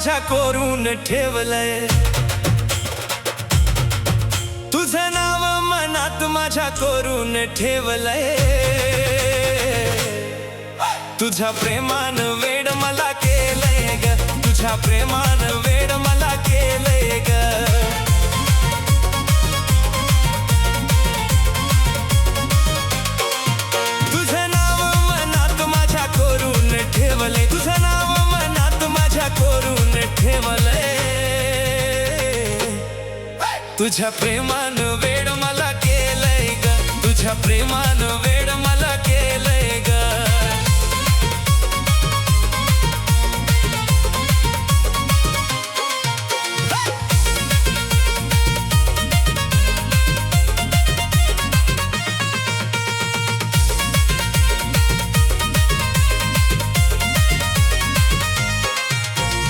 माझ्या कोरून ठेवलंय, तुझं नाव मनात माझ्या कोरून ठेवलंय, तुझ्या प्रेमान वेड मला केलंय ग, तुझ्या प्रेमान वेड मला केलंय ग. तुझं नाव मनात माझ्या कोरून ठेवलंय, तुझं नाव मनात माझ्या कोरून ठेवलंय, तुझ्या प्रेमान वेड मला केलंय ग, तुझ्या प्रेमान वेड मला केलंय ग.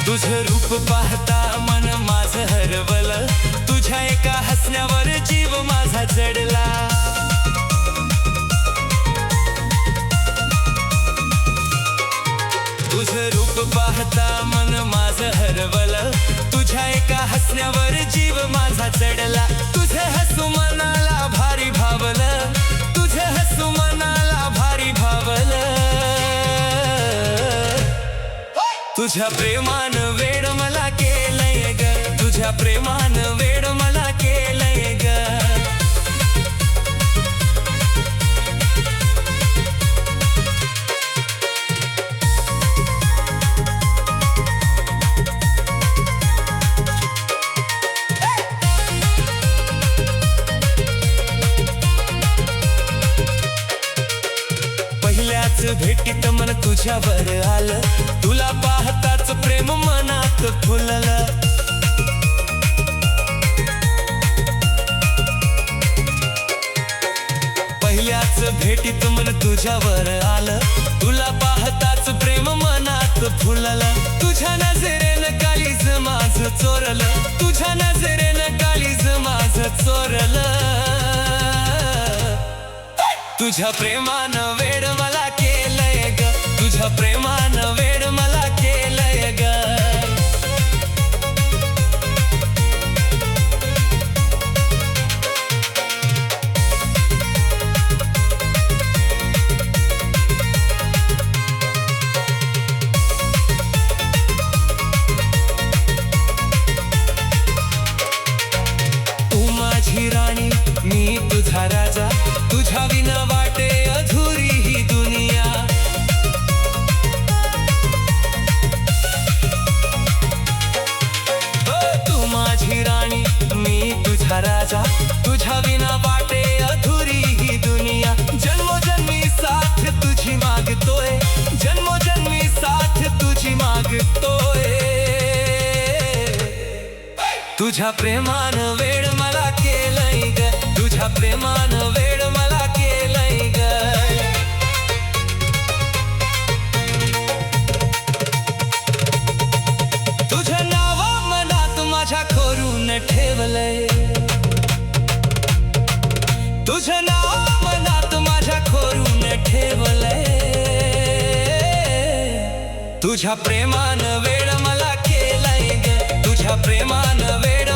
तुझं रूप पाहता मन माझं हरवलं, तुझ्या एका हसण्यावर जीव माझा जडला. तुझं रूप पाहता मन माझं हरवलं, तुझ्या एका हसण्यावर जीव माझा जडला. तुझं हसू मनाला भारी भावलं, तुझं हसू मनाला भारी भावलं, तुझ्या प्रेमान वेड मला केलंय ग, तुझ्या प्रेमान वेड मला केलंय ग. पहिल्याच भेटीत मन तुझ्यावर आलं, तुला पाहताच प्रेम मनात फुललं. पहिल्याच भेटीत मन तुझ्यावर आलं, तुला पाहताच प्रेम मनात फुललं. तुझ्या नजरेनं काळीज माझं चोरलं, तुझ्या नजरेनं काळीज माझं चोरलं, तुझ्या प्रेमान वेड मला केलंय ग, तुझ्या प्रेमान वेड मला केलंय ग. तू माझी राणी मी तुझा राजा, तुझ्या विना वाटे अधुरी ही दुनिया. तू माझी राणी मी तुझा राजा, तुझ्या विना वाटे अधुरी ही दुनिया. जन्मोजन्मी साथ तुझी मागतोय, जन्मोजन्मी साथ तुझी मागतोय, तुझ्या प्रेमान वेड मला केलंय ग, तुझ्या प्रेमान वेड मला केलंय ग. तुझं नाव मनात माझ्या कोरून ठेवलंय, तुझं नाव मनात माझ्या कोरून ठेवलंय, तुझ्या प्रेमान वेड मला केलंय ग, तुझ्या प्रेमान वेड